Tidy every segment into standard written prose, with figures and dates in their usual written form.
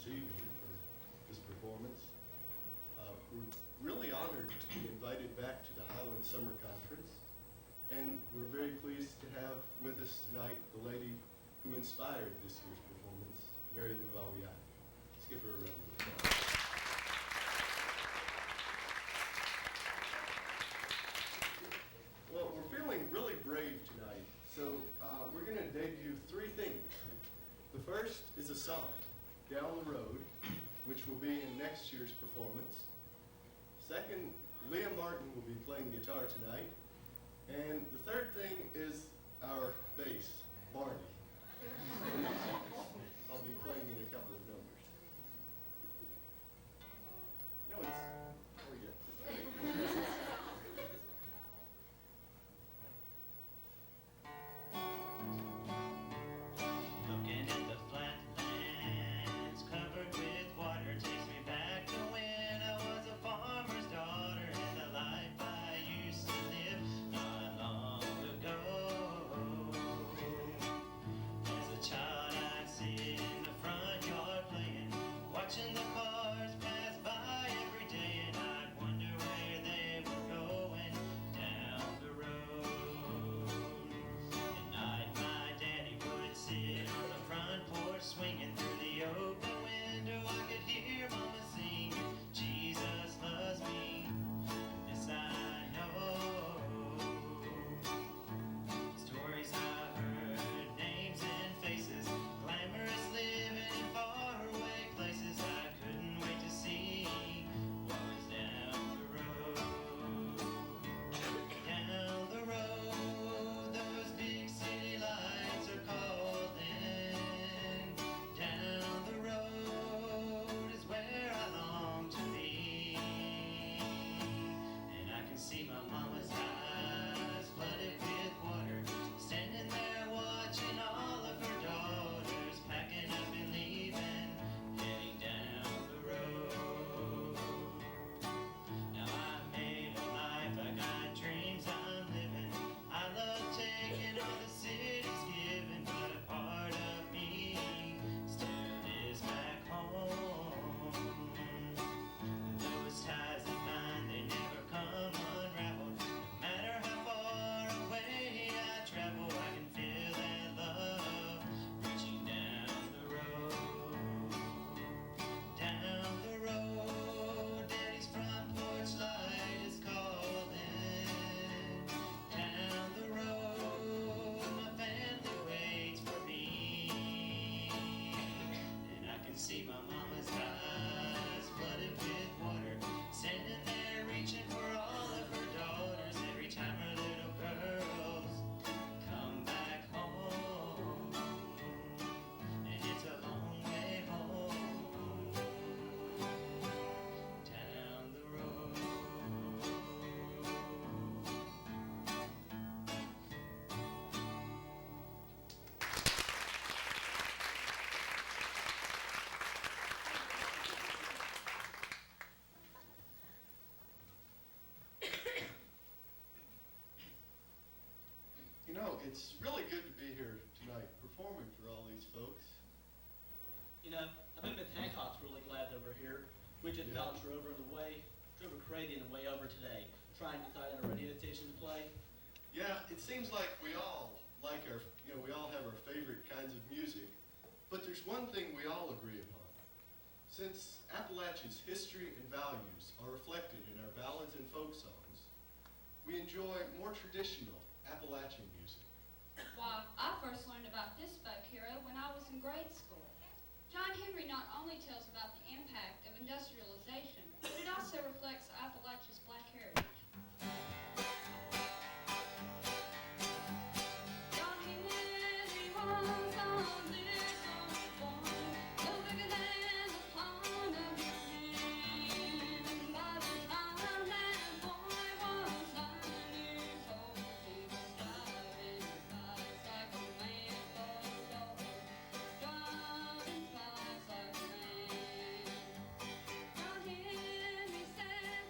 this evening for this performance. We're really honored to be invited back to the Highland Summer Conference, and we're very pleased to have with us tonight the lady who inspired this year's performance, Mary Lou Awiat. Let's give her a round of applause. Well, we're feeling really brave tonight, so we're going to debut three things. The first is a song, Down the Road, which will be in next year's performance. Second, Liam Martin will be playing guitar tonight. And the third thing is our bass, Barney. I'll be playing in a couple of numbers. No, it's, oh yeah. Looking at the flatlands covered with water takes me back to when I was a farmer's daughter and the life I used to live not long ago. As a child I'd sit in the front yard playing, watching the cars pass by every day, and I'd wonder where they were going down the road. At night my daddy would sit on the front porch swinging through the open window. I could hear mama sing, Jesus loves me, and this I know. Stories I heard, names and faces, glamorous living in faraway places. I couldn't wait to see what was down the road. Down the road, those big city lights are calling. Down the road is where I long to be. And I can see my mama's eyes flooded with water, standing there watching all of her daughters packing up and leaving, heading down the road. Now I made a life, I got dreams I'm living. I love taking all the city's giving, but a part of me still lives back home. Those ties that bind, they never come unraveled. No matter how far away I travel, I can feel that love reaching down the road. Down the road, Daddy's front porch light is calling. Down the road, my family waits for me. And I can see my mama's eyes flooded with water, standing there reaching for all of her daughters every time her little girls come back home. And it's a long way home. Down the road. You know, it's really good to be here tonight performing for all these folks. You know, I bet Miss Hancock's really glad that we're here. We just about drove her crazy on the way over today, trying to decide on a radio station to play. Yeah, it seems like we all like our, we all have our favorite kinds of music, but there's one thing we all agree upon. Since Appalachia's history and values are reflected in our ballads and folk songs, we enjoy more traditional Appalachian music. Why, I first learned about this folk hero when I was in grade school. John Henry not only tells about the impact of industrialization, but it also reflects Appalachia's black heritage. John Henry was on this old farm, no bigger than the palm of your hand. By the time that boy was 9 years old, he was driving his bicycle man for the Lord, driving his bicycle man. John Henry said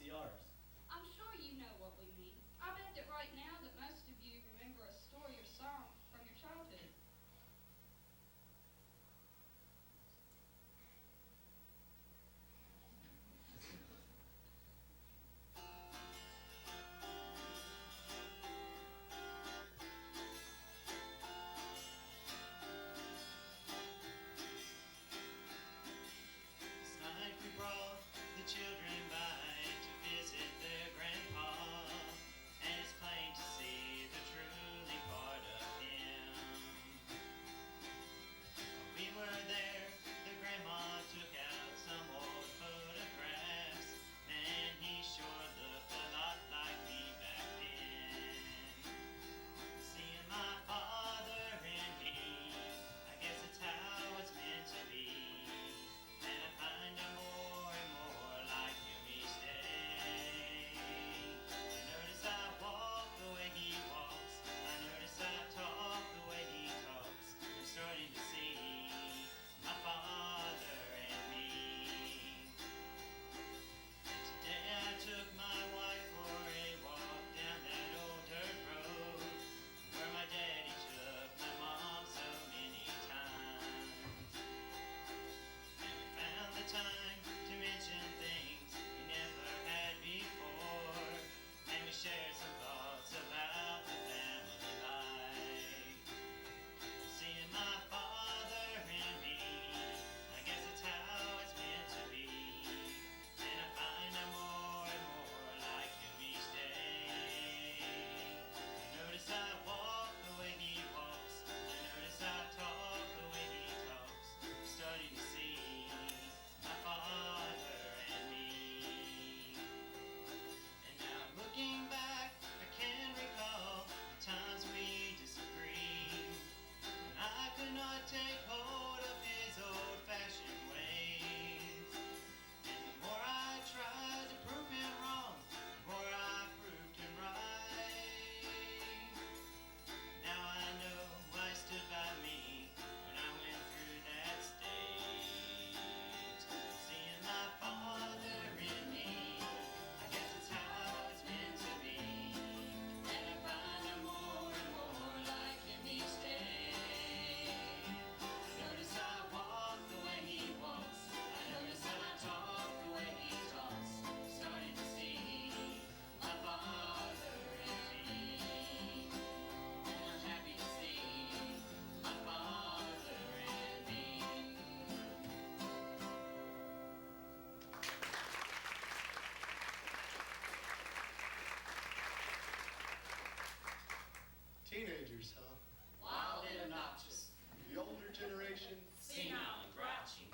VCRs. I'm sure you know what we mean. I bet that right now that most of you remember a story or song from your childhood. This night we brought the children by to visit their grandpa, and it's plain to see the truly part of him. While we were there, the grandma took out some old photographs, and he sure looked a lot like me back then. Seeing my father and me, I guess it's how it's meant to be. And I find him more and more like him each day. I notice I walk the way he walks. I notice I talk the way he talks. I'm starting to see my father and me. And today I took my wife for a walk down that old dirt road where my daddy took my mom so many times. And we found the time to mention things we never had before, and we shared some thoughts about the family life. Seeing my father and me, I guess it's how it's meant to be. And I find I'm more and more like him each day. I notice I walk the way he walks. I notice I talk the way he talks. I'm starting to see my father and me. And now looking back, I can recall the times we disagreed. And I could not take hold of his old-fashioned ways. And the more I tried to prove him wrong, the more I proved him right. Now I know why he stood by me when I went through that stage. Seeing my father in me, I guess it's how it's meant to be. And I find I'm more and more like him each day. I notice I walk the way he walks. I notice I talk the way he talks. I'm starting to see my father in me. And I'm happy to see my father in me. Teenagers, huh? Wild and obnoxious, The older generation. senile and grouchy.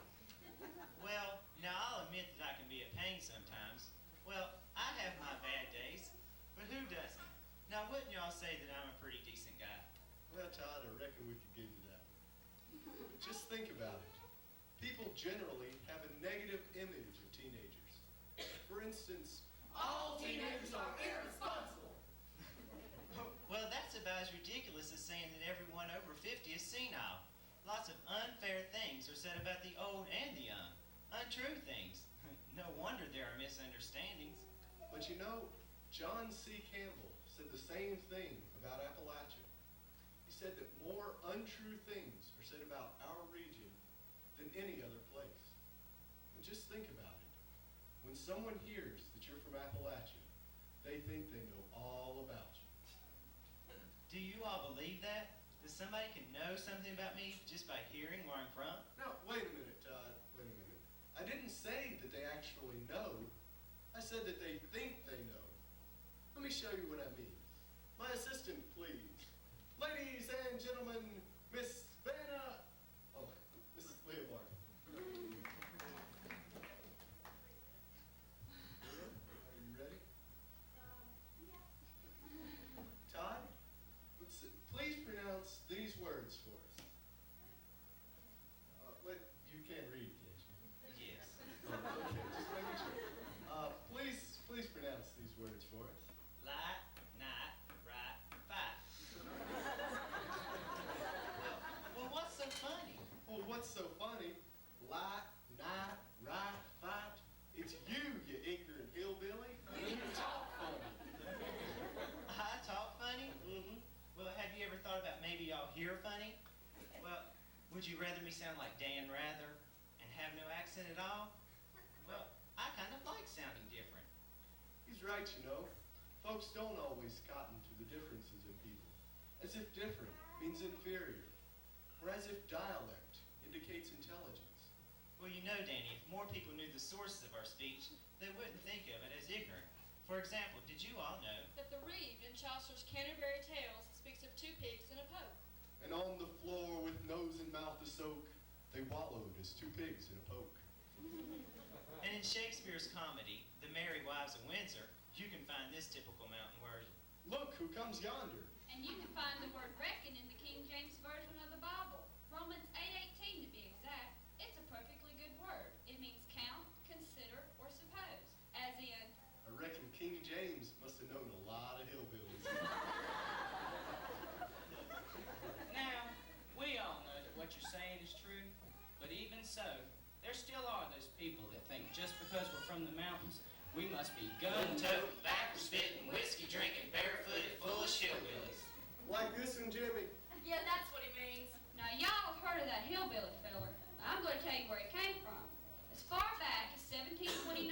Well, now I'll admit that I can be a pain sometimes. Well, I have my bad days, but who doesn't? Now, wouldn't y'all say that I'm a pretty decent guy? Well, Todd, I reckon we could give you that. Just think about it. People generally have a negative image of teenagers. For instance, All teenagers are irresponsible. Well, that's about as ridiculous as saying that everyone over 50 is senile. Lots of unfair things are said about the old and the young. Untrue things. No wonder there are misunderstandings. but you know, John C. Campbell said the same thing about Appalachia. He said that more untrue things are said about our region than any other place. And just think about it. When someone hears that you're from Appalachia, they think they know all about you. Do you all believe that? That somebody can know something about me just by hearing where I'm from? Now, wait a minute, Todd, wait a minute. I didn't say that they actually know. I said that they think they know. Let me show you what I mean. My assistant, please. Ladies and gentlemen, Miss Vanna. Oh, this is Leah Martin. Are you ready? Todd, please pronounce these words for us. Wait, you can't read, can't you? Yes. Oh, okay, just making sure. Please pronounce these words for us. Light, night, right, fight. Well, what's so funny? Well, what's so funny? Light, night, right, fight. It's you, you ignorant hillbilly. at all? Well, I kind of like sounding different. He's right, you know. Folks don't always cotton to the differences in people, as if different means inferior, or as if dialect indicates intelligence. Well, you know, Danny, if more people knew the sources of our speech, they wouldn't think of it as ignorant. For example, did you all know that the reeve in Chaucer's Canterbury Tales speaks of two pigs and a poke? And on the floor with nose and mouth a soak, they wallowed as two pigs in a poke. And in Shakespeare's comedy, The Merry Wives of Windsor, you can find this typical mountain word. Look who comes yonder. And you can find the word reckon in the King James Version of the Bible. Romans 8:18 to be exact. It's a perfectly good word. It means count, consider, or suppose. As in, I reckon King James must have known a lot of hillbillies. Now, we all know that what you're saying is true, but even so, there still are those people that think just because we're from the mountains, we must be Gun-toting, backwards-spitting, whiskey-drinking, barefooted, foolish hillbillies. Like this one, Jimmy. Yeah, that's what he means. now y'all have heard of that hillbilly feller. I'm going to tell you where he came from. As far back as 1729,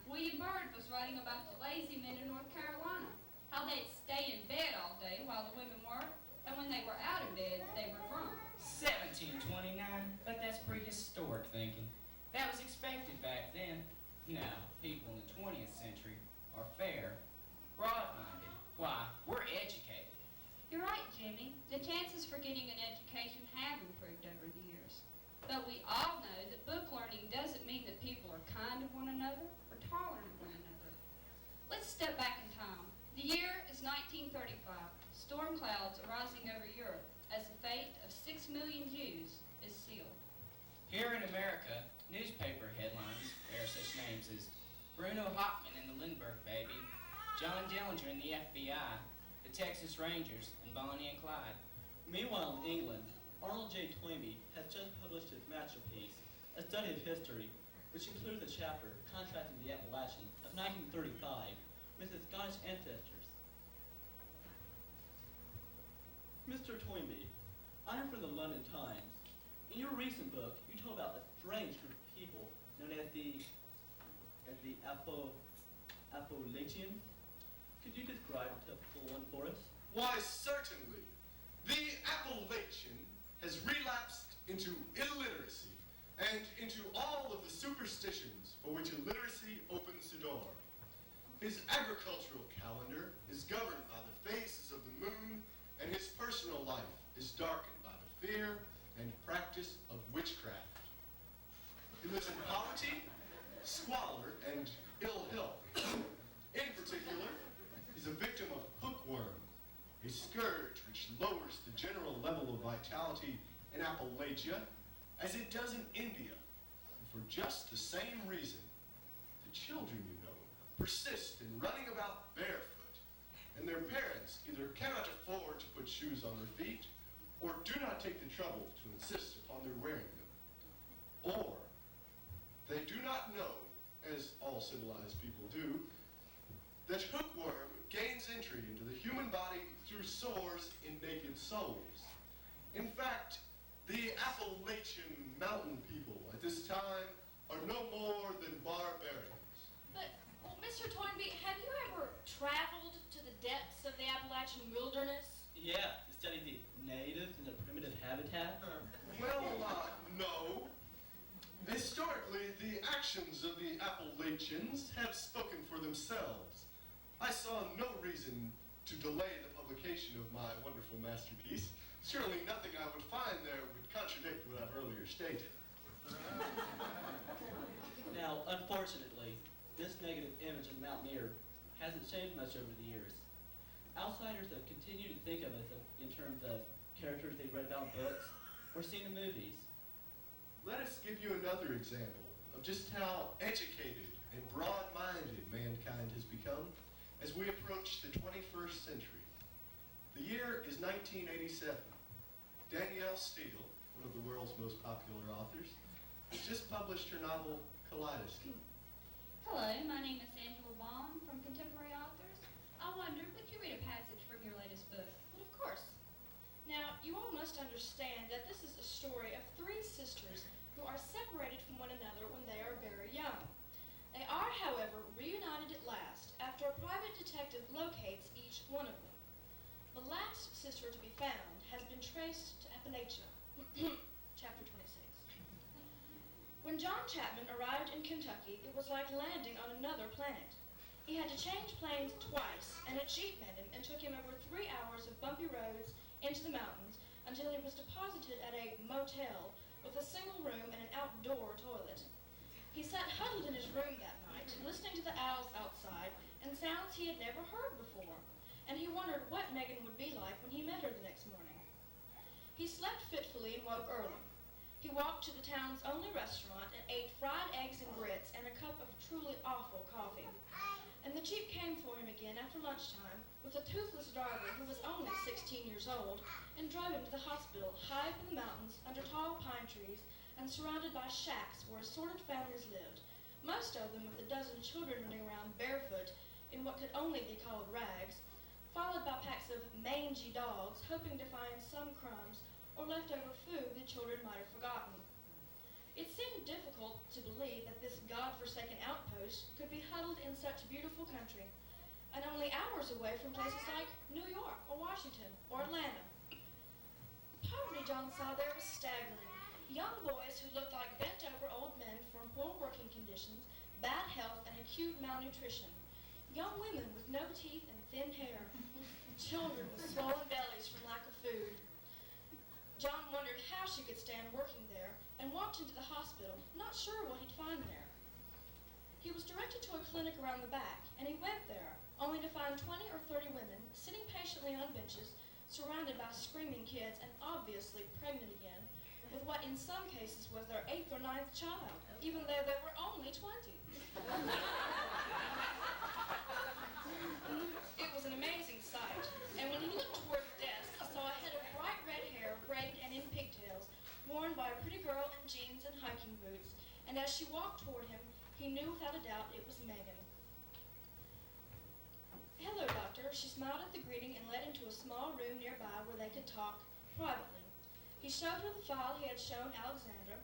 William Byrd was writing about the lazy men in North Carolina. How they'd stay in bed all day while the women worked, and when they were out of bed, they were drunk. 1729, but that's prehistoric thinking. That was expected back then. Now, people in the 20th century are fair, broad-minded. Why, we're educated. You're right, Jimmy. The chances for getting an education have improved over the years. But we all know that book learning doesn't mean that people are kind to one another or tolerant of one another. Let's step back in time. The year is 1935. Storm clouds are rising over Europe as the fate of 6 million Jews is sealed. Here in America, newspaper headlines bear such names as Bruno Hoffman and the Lindbergh Baby, John Dillinger and the FBI, the Texas Rangers, and Bonnie and Clyde. Meanwhile, in England, Arnold J. Toynbee has just published his masterpiece, A Study of History, which includes a chapter contrasting the Appalachian of 1935 with its Scottish ancestors. Mr. Toynbee, I'm from the London Times. In your recent book, you told about a strange group of people known as the Appalachians. Could you describe a typical one for us? Why, certainly. The Appalachian has relapsed into illiteracy and into all of the superstitions for which illiteracy opens the door. His agricultural calendar is governed by the phases of the moon, and his personal life is darkened by the fear and practice of witchcraft. He lives in poverty, squalor, and ill health. In particular, he's a victim of hookworm, a scourge which lowers the general level of vitality in Appalachia as it does in India. And for just the same reason, the children, you know, persist in running about barefoot, and their parents either cannot afford to put shoes on their feet or do not take the trouble to insist upon their wearing them. Or they do not know, as all civilized people do, that hookworm gains entry into the human body through sores in naked soles. In fact, the Appalachian mountain people at this time are no more than barbarians. But, well, Mr. Toynbee, have you ever traveled to the depths of the Appalachian wilderness? Yeah, to study the natives and their primitive habitat. Well, no. Historically, the actions of the Appalachians have spoken for themselves. I saw no reason to delay the publication of my wonderful masterpiece. Surely nothing I would find there would contradict what I've earlier stated. Now, unfortunately, this negative image of the mountaineer hasn't changed much over the years. Outsiders have continued to think of us in terms of characters they've read about in books or seen in movies. Let us give you another example of just how educated and broad-minded mankind has become as we approach the 21st century. The year is 1987. Danielle Steele, one of the world's most popular authors, has just published her novel, Kaleidoscope. Hello, my name is Angela Bond from Contemporary Authors. I wonder, would you read a passage from your latest book? Well, of course. Now, you all must understand that this is a story of three sisters who who are separated from one another when they are very young. They are, however, reunited at last after a private detective locates each one of them. The last sister to be found has been traced to Appalachia. Chapter 26. When John Chapman arrived in Kentucky, it was like landing on another planet. He had to change planes twice, and a jeep met him and took him over 3 hours of bumpy roads into the mountains until he was deposited at a motel with a single room and an outdoor toilet. He sat huddled in his room that night, listening to the owls outside and sounds he had never heard before, and he wondered what Megan would be like when he met her the next morning. He slept fitfully and woke early. He walked to the town's only restaurant and ate fried eggs and grits and a cup of truly awful coffee. And the jeep came for him again after lunchtime with a toothless driver who was only 16 years old and drove him to the hospital high up in the mountains under tall pine trees and surrounded by shacks where assorted families lived, most of them with a dozen children running around barefoot in what could only be called rags, followed by packs of mangy dogs hoping to find some crumbs or leftover food the children might have forgotten. It seemed difficult to believe that this God-forsaken outpost could be huddled in such beautiful country, and only hours away from places like New York or Washington or Atlanta. The poverty John saw there was staggering. Young boys who looked like bent-over old men from poor working conditions, bad health, and acute malnutrition. Young women with no teeth and thin hair. Children with swollen bellies from lack of food. John wondered how she could stand working there and walked into the hospital, not sure what he'd find there. He was directed to a clinic around the back, and he went there, only to find 20 or 30 women sitting patiently on benches, surrounded by screaming kids and obviously pregnant again, with what in some cases was their 8th or 9th child, even though they were only 20. It was an amazing sight, and when he looked toward the desk, he saw a head of bright red hair, braided and in pigtails, worn by a pretty girl in jeans and hiking boots, and as she walked toward him, he knew without a doubt it was Megan. "Hello, doctor." She smiled at the greeting and led into a small room nearby where they could talk privately. He showed her the file he had shown Alexander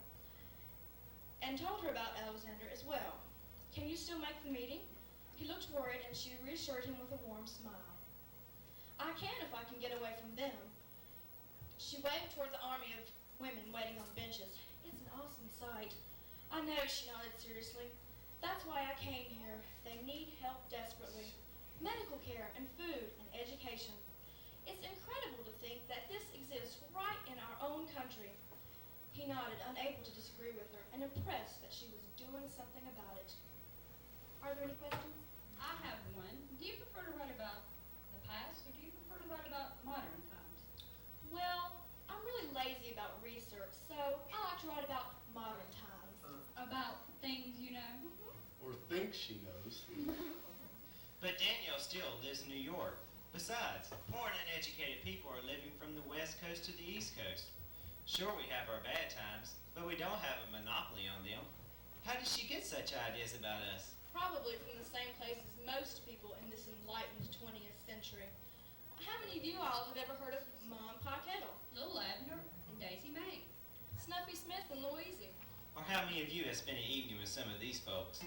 and told her about Alexander as well. "Can you still make the meeting?" He looked worried, and she reassured him with a warm smile. "I can if I can get away from them." She waved toward the army of women waiting on benches. "It's an awesome sight." "I know," she nodded seriously. "That's why I came here. They need help desperately. Medical care and food and education. It's incredible to think that this exists right in our own country." He nodded, unable to disagree with her, and impressed that she was doing something about it. Are there any questions? I have one. Do you prefer to write about the past, or do you prefer to write about modern times? Well, I'm really lazy about research, so I like to write about modern times. About things you know? Or thinks she knows. But Danielle still lives in New York. Besides, poor and uneducated people are living from the West Coast to the East Coast. Sure, we have our bad times, but we don't have a monopoly on them. How did she get such ideas about us? Probably from the same place as most people in this enlightened 20th century. How many of you all have ever heard of Mom Pa Kettle, Little Abner and Daisy May. Snuffy Smith, and Louise? Or how many of you have spent an evening with some of these folks?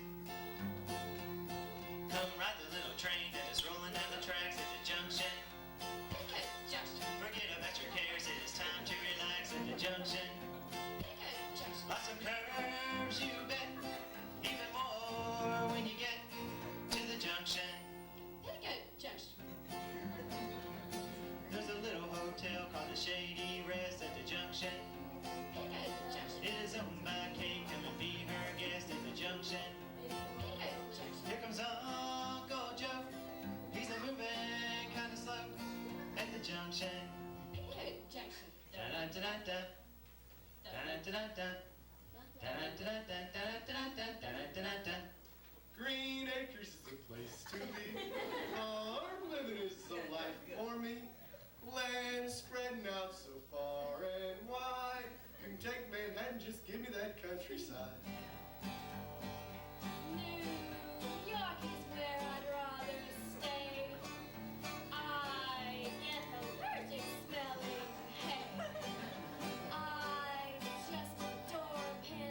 Come ride the little train that is rolling down the tracks at the junction. Picket Junction. Forget about your cares, it is time to relax at the junction. Picket Junction. Lots of curves, you bet. Even more when you get to the junction. Picket Junction. There's a little hotel called the Shady Rest at the junction. Picket Junction. It is owned by Kate, come and be her guest at the junction. Picket Junction. Here comes Uncle Joe. He's a moving kind of slow at the junction. Picket Junction. Da-da-da-da-da. Da-da-da-da-da. Da-da-da-da-da-da-da-da-da-da-da. Green Acres is a place to be. Farm living is the life for me. Land spreading out so far and wide. You can take Manhattan, just give me that countryside. New York is where I'd rather stay. I get allergic smelling hay. I just adore Penn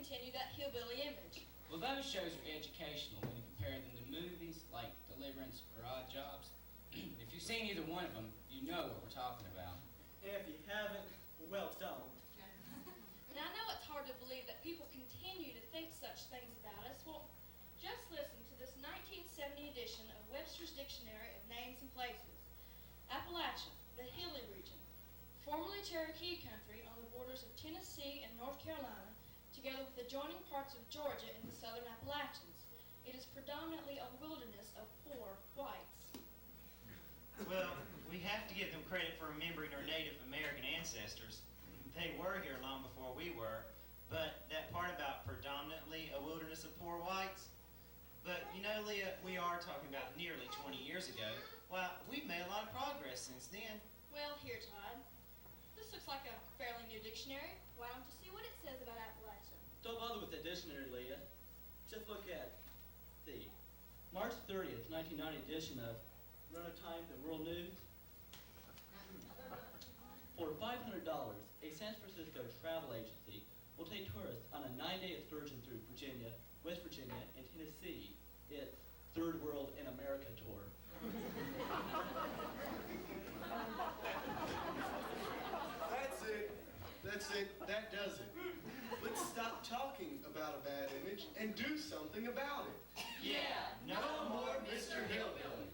continue that hillbilly image. Well, those shows are educational when you compare them to movies like Deliverance or Odd Jobs. If you've seen either one of them, you know what we're talking about. And if you haven't, well, don't. And I know it's hard to believe that people continue to think such things about us. Well, just listen to this 1970 edition of Webster's Dictionary of Names and Places. Appalachia, the hilly region, formerly Cherokee country on the borders of Tennessee and North Carolina, together with adjoining parts of Georgia in the southern Appalachians. It is predominantly a wilderness of poor whites. Well, we have to give them credit for remembering our Native American ancestors. They were here long before we were, but that part about predominantly a wilderness of poor whites, but you know, Leah, we are talking about nearly 20 years ago. Well, we've made a lot of progress since then. Well, here, Todd. This looks like a fairly new dictionary. Why don't you see what it says about Appalachia? Don't bother with the dictionary, Leah. Just look at the March 30th, 1990 edition of Run of Time, the World News. For $500, a San Francisco travel agency will take tourists on a 9-day excursion through Virginia, West Virginia, and Tennessee. It's Third World in America tour. That's it. That's it. That does it. Let's stop talking about a bad image and do something about it. Yeah, No more Mr. Hillbilly.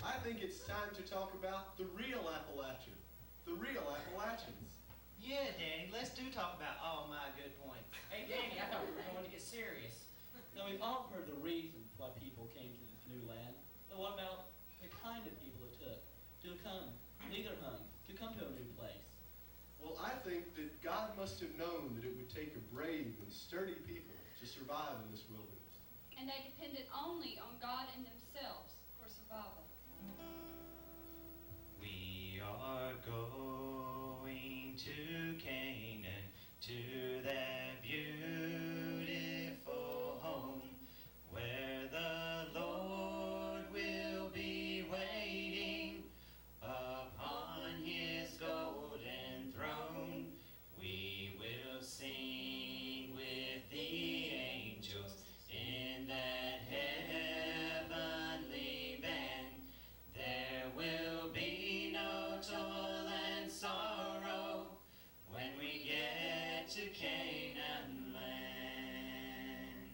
I think it's time to talk about the real Appalachia. The real Appalachians. Yeah, Danny, let's do talk about all my good points. Hey, Danny, I thought we were going to get serious. Now, we've all heard the reasons why people came to this new land, but what about the kind of people it took to come, leave their homes, to come to a new place? Well, I think that God must have known that it would take a brave and sturdy people to survive in this wilderness. And they depended only on God and themselves for survival. We are going to Canaan, to that beautiful home, where the Lord will be waiting upon his golden throne. We will sing with the angels in that heavenly band. There will be no toil and sorrow when we get to Canaan land.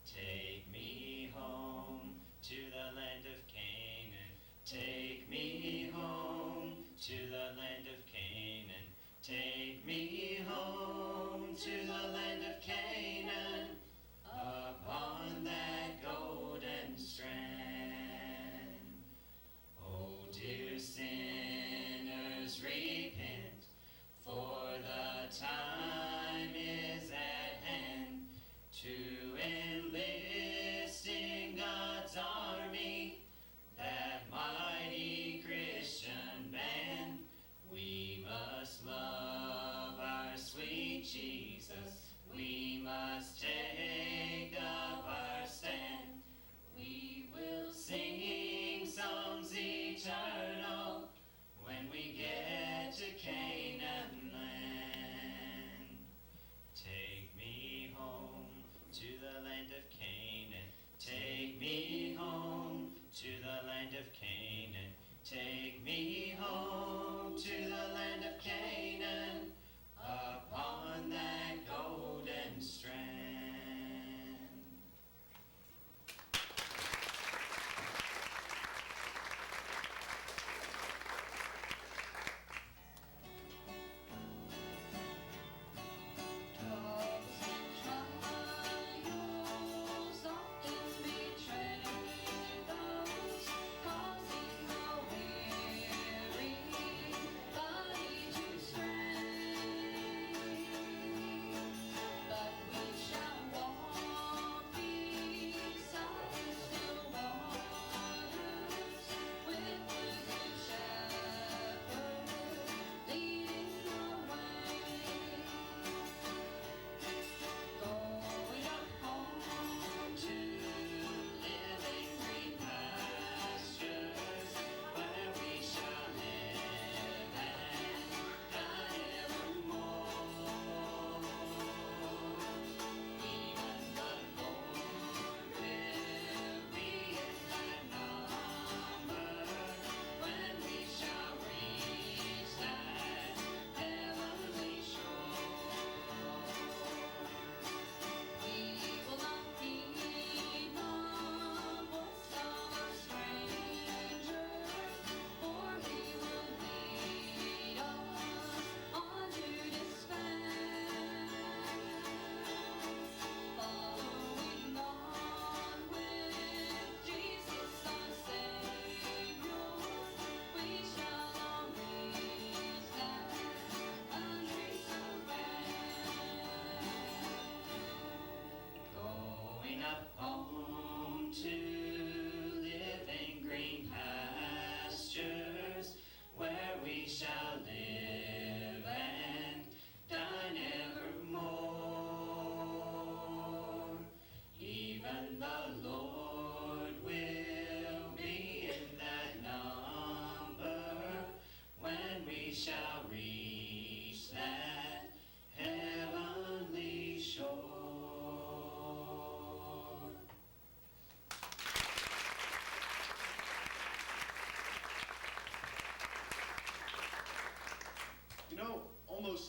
Take me home to the land of Canaan. Take me home to the land of Canaan. Take me home to the land of Canaan, upon that golden strand. Oh, dear sinners, repent, for the time is at hand to enlist in God's army, that mighty Christian band. We must love our sweet Jesus. We must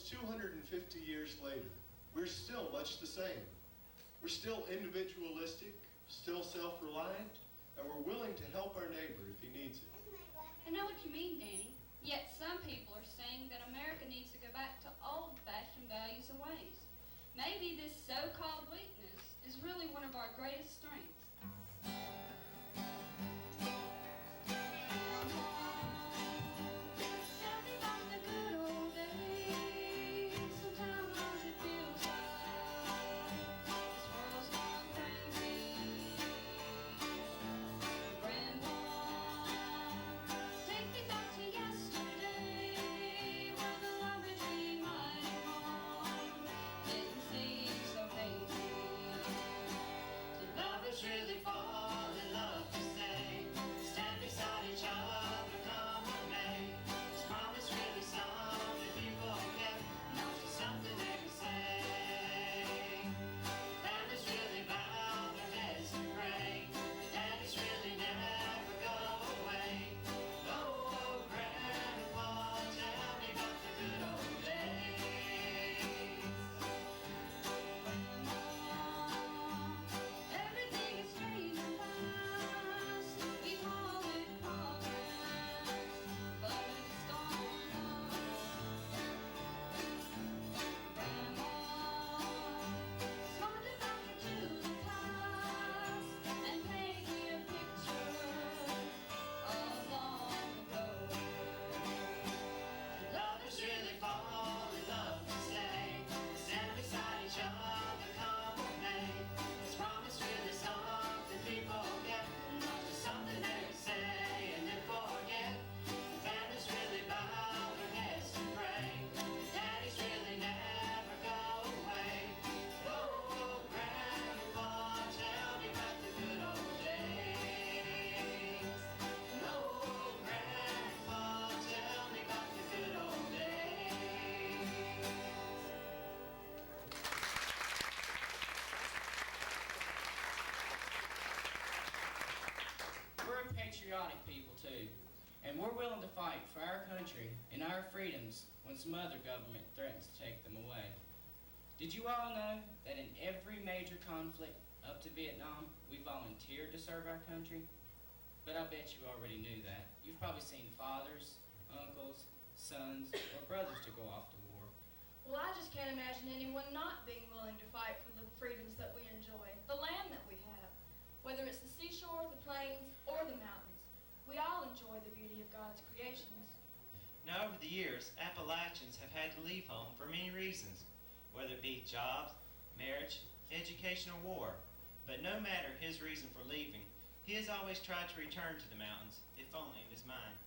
almost 250 years later, we're still much the same. We're still individualistic, still self-reliant, and we're willing to help our neighbor if he needs it. I know what you mean, Danny. Yet some people are saying that America needs to go back to old-fashioned values and ways. Maybe this so-called weakness is really one of our greatest strengths. Tell me about the good old days. Sometimes it feels like this world's gone crazy. Grandpa, take me back to yesterday, where the love between mine and mom didn't seem so hazy. Did lovers really fall in love to say, stand beside each other, come what may? Is promise really something people get, not just something they can say? Families really bow their heads and pray, the daddies really never go away. Oh, Grandpa, tell me about the good old days. Everything is changing fast. We call it progress, but it's dawned on us. Grandma, smart enough to the class and paint me a picture of long ago. Lovers really fall in love to stay, stand beside each other, come what may. Is promise really something people get, not just something they say and then forget? Families really bow their heads to pray, daddies really never go away. Oh, Grandpa, tell me about the good old days. Oh, Grandpa, tell me about the good old days. We're a patriotic people too, and we're willing to fight for our country and our freedoms when some other government threatens to take them away. Did you all know that in every major conflict up to Vietnam, we volunteered to serve our country? But I bet you already knew that. You've probably seen fathers, uncles, sons, or brothers to go off to war. Well, I just can't imagine anyone not being willing to fight for the freedoms that we enjoy, the land that we have. Whether it's the seashore, the plains, or the mountains, we all enjoy the beauty of God's creations. Now, over the years, Appalachians have had to leave home for many reasons, whether it be jobs, marriage, education, or war. But no matter his reason for leaving, he has always tried to return to the mountains, if only in his mind.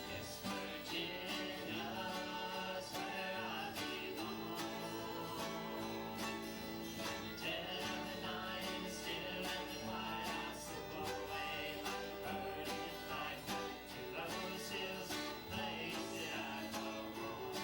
Yes, Virginia's where I belong. Till the night is still and the quiet, I slip away like a bird in flight to those hills, place that I call home.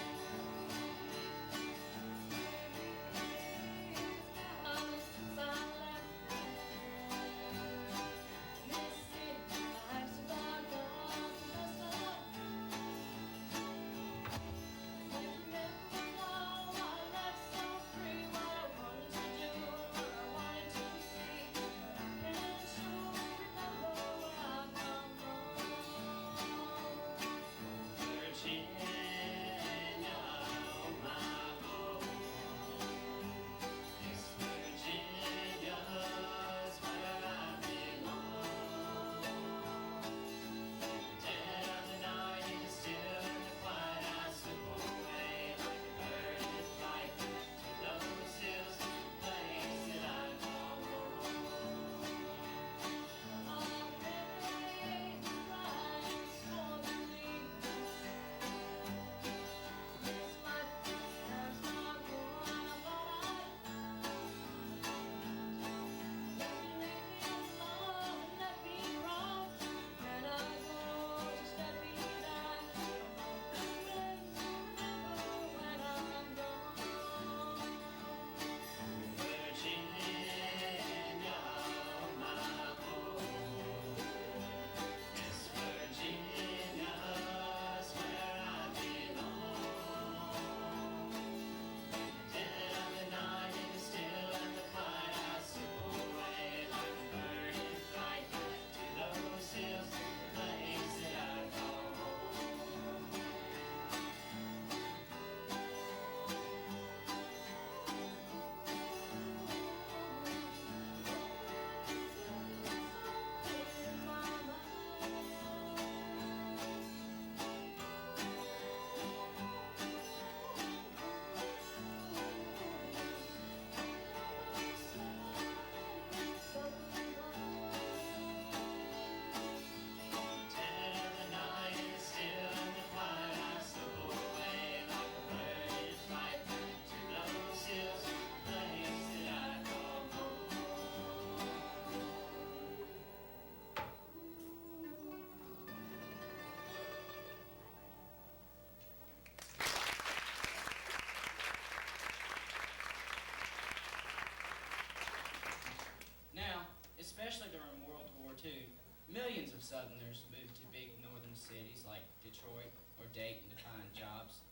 like Detroit or Dayton to find jobs.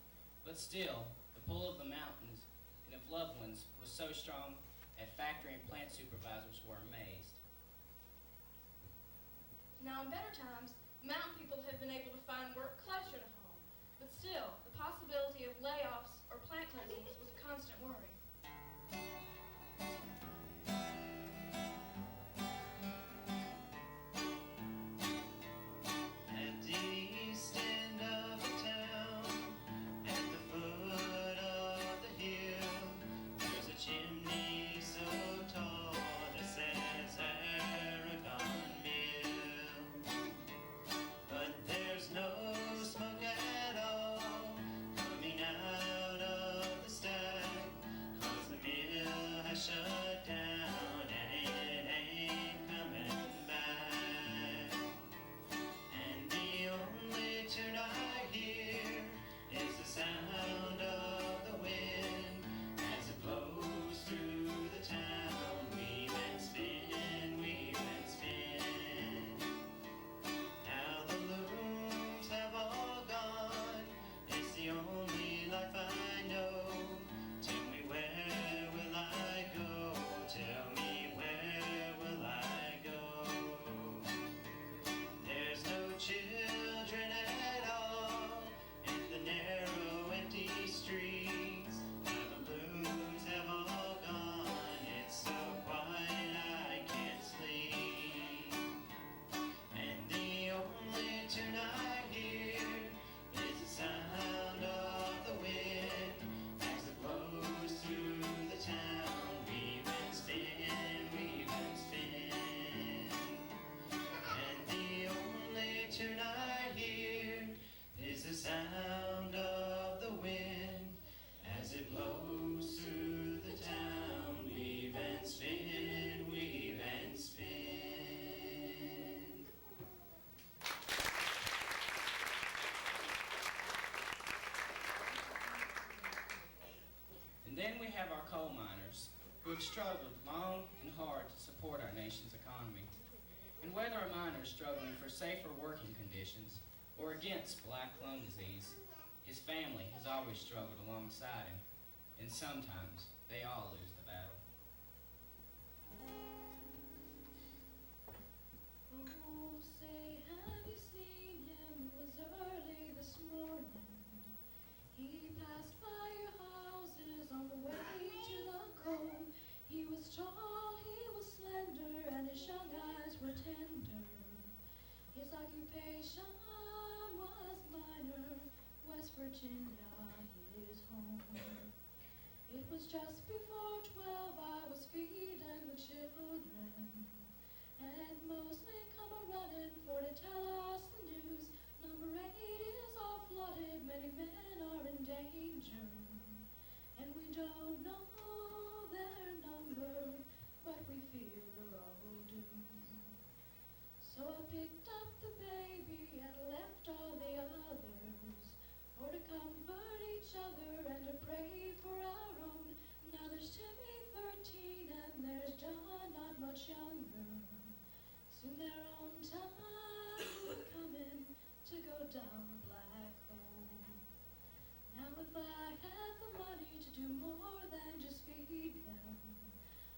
But still, the pull of the mountains and of loved ones was so strong that factory and plant supervisors were amazed. Now, in better times, mountain people have been able to find work closer to home, but still, the possibility of layoffs or plant closings was a constant worry. At the east end of the town, at the foot of the hill, there's a chimney so tall that says Aragon Mill. But there's no smoke at all coming out of the stack, 'cause the mill has shut down and it ain't coming back. And the only tune I hear is the sound of the wind as it blows through the town. Weave and spin, weave and spin. Now the looms have all gone, it's the only life I know. Tell me where will I go? Tell me where will I go? There's no children at all in the narrow empty streets. Now the blooms have all gone, it's so quiet I can't sleep. And the only tune I hear is the sound of the wind as it blows through the town. Weave and spin, weave and spin. And the only tune I hear is the sound of the wind as it blows through the town. Weave and spin, weave and spin. And then we have our coal miners, who have struggled long and hard to support our nation's economy. And whether a miner is struggling for safer working conditions or against black lung disease, his family has always struggled alongside him, and sometimes they all lose the battle. Oh, say, have you seen him? It was early this morning. He passed by your houses on the way to the coal. He was tall, he was slender, and his young eyes were tender. His occupation was miner, West Virginia, his home. It was just before 12, I was feeding the children. And mostly come a-running for to tell us the news. Number 8 is all flooded, many men are in danger. And we don't know their number, but we feel they're all doomed. So I picked up the baby and left all the others, for to comfort each other and to pray for our own. Now there's Timmy, 13, and there's John, not much younger. Soon their own time will come in to go down a black hole. Now if I had the money to do more than just feed them,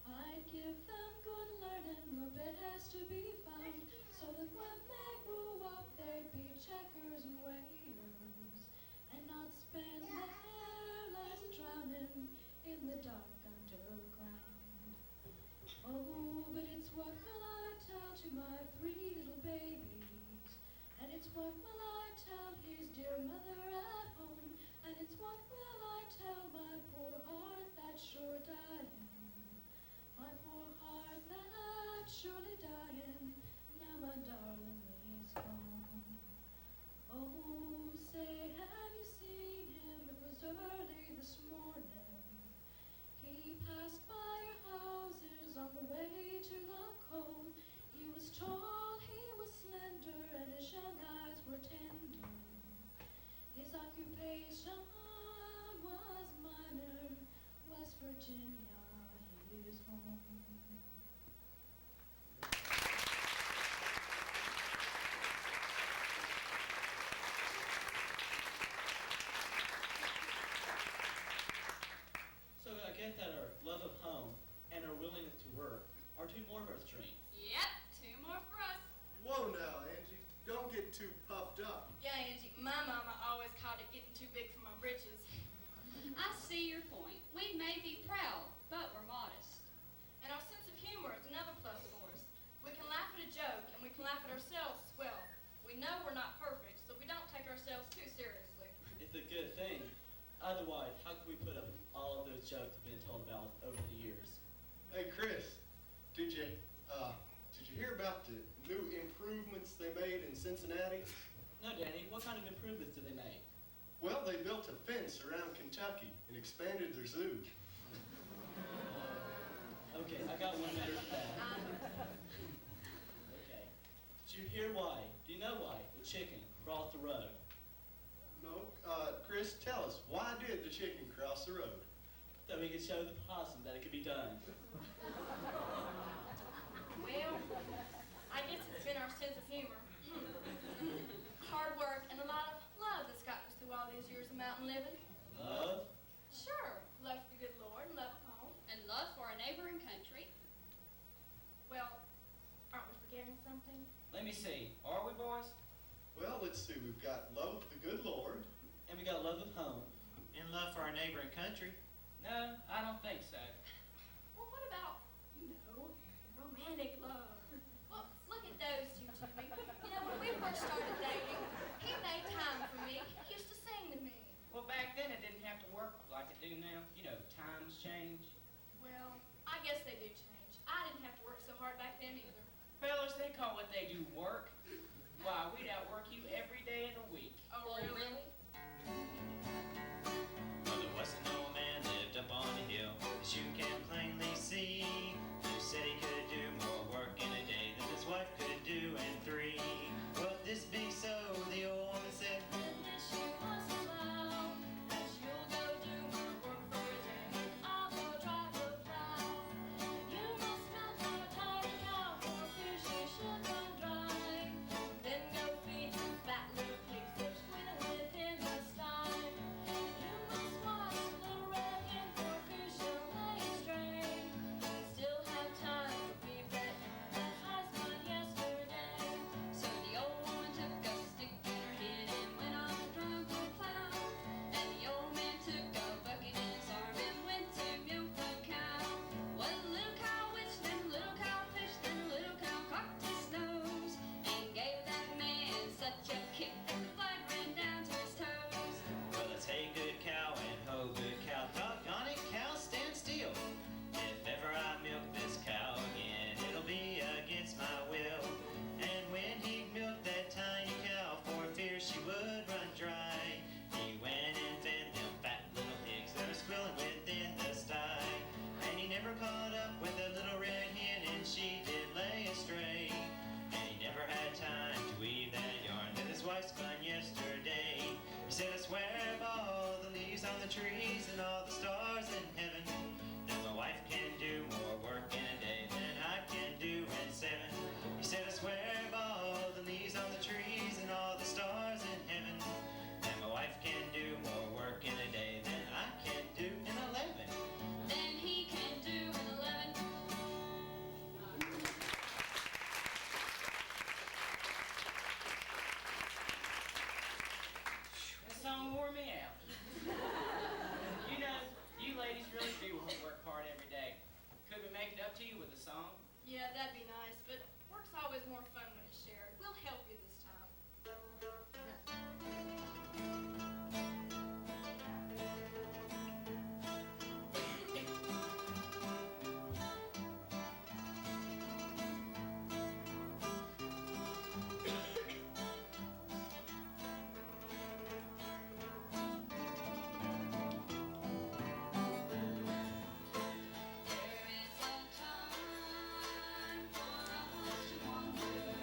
I'd give them good learning, the best to be found, so that when they grew up they'd be checkers and waiters, and not spend their lives drowning in the dark underground. Oh, but it's what will I tell to my 3 little babies, and it's what will I tell his dear mother at home, and it's what will I tell my poor heart that's sure dying, my poor heart that's surely dying, now my darling is gone. Oh, say, have you seen him? It was early this morning. He passed by your houses on the way to the coal. He was tall, he was slender, and his young eyes were tender. His occupation was miner, West Virginia, his home. guess that our love of home and our willingness to work are two more of our strengths. Yep, two more for us. Whoa now, Angie, don't get too puffed up. Yeah, Angie, my mama always called it getting too big for my britches. I see your point. We may be proud, but we're modest. And our sense of humor is another plus for us. We can laugh at a joke, and we can laugh at ourselves as well. We know we're not perfect, so we don't take ourselves too seriously. It's a good thing. Otherwise, how could we put up with all of those jokes that have been told about us over the years? Hey, Chris, did you hear about the new improvements they made in Cincinnati? No, Danny, what kind of improvements did they make? Well, they built a fence around Kentucky and expanded their zoo. Okay, I got one better than that. Okay. Did you hear why? Do you know why the chicken crossed the road? No, Chris, tell us, why did the chicken cross the road? So we could show the possum that it could be done. Well, I guess it's been our sense of humor. Hard work and a lot of love that's gotten us through all these years of mountain living. Love? Sure, love for the good Lord and love of home. And love for our neighboring country. Well, aren't we forgetting something? Let me see. Are we, boys? Well, let's see, we've got love of the good Lord. And we got love of home. And love for our neighboring country. No, I don't think so. Well, what about, romantic love? Well, look at those two, Jimmy. When we first started dating, he made time for me. He used to sing to me. Well, back then it didn't have to work like it do now. Times change. Well, I guess they do change. I didn't have to work so hard back then either. Fellas, they call what they do work. Why, we'd outwork you every day of the week. Oh, really? Well, there was an old man lived up on a hill, as you can plainly see, who said he could do more work in a day than his wife could do in 3. Well, if this be so, the old woman said, trees and all the stars in heaven, that my wife can do more work in a day than I can do in 7. He said, I swear by all the leaves on the trees and all the stars in heaven, that my wife can do more work in a day than I can do in 11. Then he can do in 11. That song wore me out. You ladies really do work hard every day. Could we make it up to you with a song? Yeah, that'd be nice, but work's always more fun when it's shared. We'll help you this time. There is a time for us to wonder.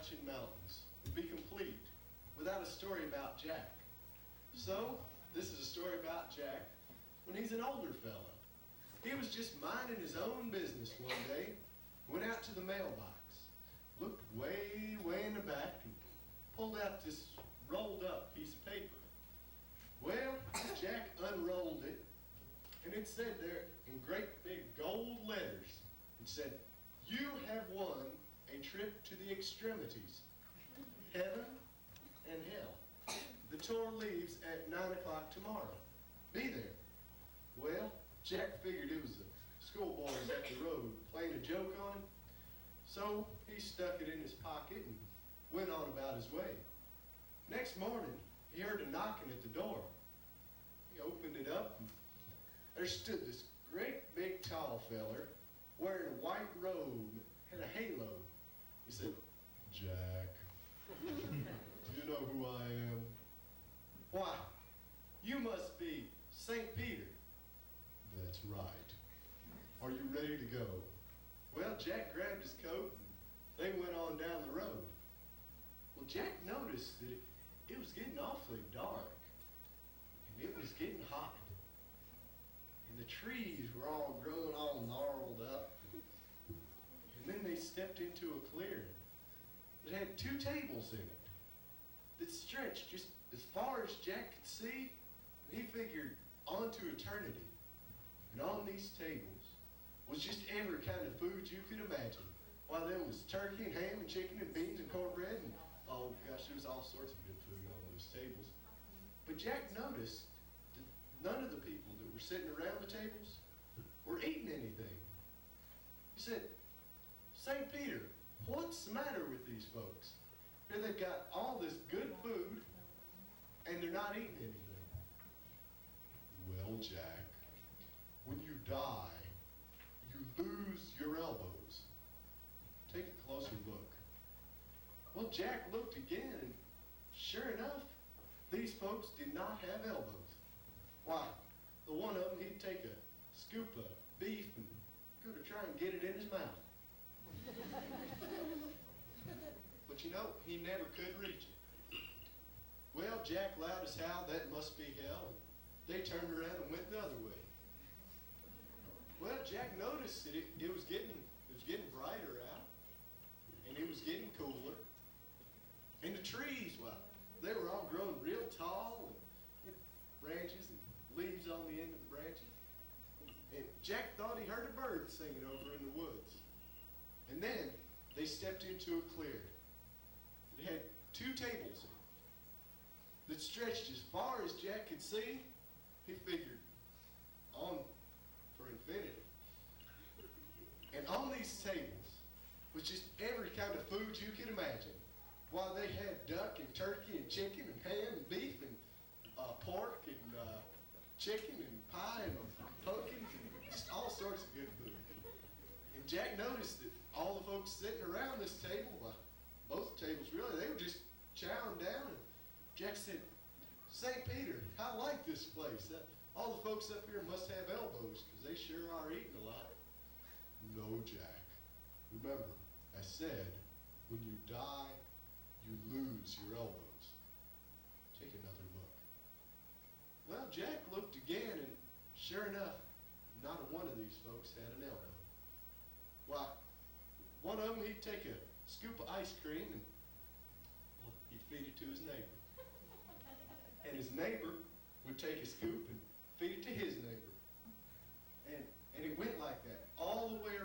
Appalachian Mountains would be complete without a story about Jack. So, this is a story about Jack when he's an older fella. He was just minding his own business one day, went out to the mailbox, looked way, way in the back, and pulled out this rolled up piece of paper. Well, Jack unrolled it, and it said there in great big gold letters, it said, "You have won a trip to the extremities, heaven and hell. The tour leaves at 9 o'clock tomorrow. Be there." Well, Jack figured it was the schoolboys up the road playing a joke on him, so he stuck it in his pocket and went on about his way. Next morning, he heard a knocking at the door. He opened it up, and there stood this great big tall feller wearing a white robe and a halo. He said, "Jack, do you know who I am?" "Why, you must be St. Peter." "That's right. Are you ready to go?" Well, Jack grabbed his coat and they went on down the road. Well, Jack noticed that it was getting awfully dark, and it was getting hot, and the trees were all growing all gnarled up. And then they stepped into a clearing that had 2 tables in it that stretched just as far as Jack could see, and he figured onto eternity. And on these tables was just every kind of food you could imagine. Why, there was turkey and ham and chicken and beans and cornbread and, oh gosh, there was all sorts of good food on those tables. But Jack noticed that none of the people that were sitting around the tables were eating anything. He said, "St. Peter, what's the matter with these folks? Here they've got all this good food and they're not eating anything." "Well, Jack, when you die, you lose your elbows. Take a closer look." Well, Jack looked again, and sure enough, these folks did not have elbows. Why, the one of them, he'd take a scoop of beef and go to try and get it in his mouth. But you know, he never could reach it. Well, Jack Loudest howled, "That must be hell," and they turned around and went the other way. Well, Jack noticed that it was getting brighter out, and it was getting cooler. And the trees, well, they were all growing real tall, and branches and leaves on the end of the branches. And Jack thought he heard a bird singing over in the woods. And then they stepped into a clearing. It had 2 tables in it that stretched as far as Jack could see. He figured on for infinity. And on these tables was just every kind of food you could imagine. Why, they had duck and turkey and chicken and ham and beef and pork and chicken and pie and pumpkins and just all sorts of good food. And Jack noticed that all the folks sitting around this table, well, both tables really, they were just chowing down. And Jack said, "St. Peter, I like this place. All the folks up here must have elbows, because they sure are eating a lot." "No, Jack. Remember, I said, when you die, you lose your elbows. Take another look." Well, Jack looked again, and sure enough, not a one of these folks had an elbow. Why, one of them, he'd take a scoop of ice cream and, well, he'd feed it to his neighbor. And his neighbor would take a scoop and feed it to his neighbor. And it went like that all the way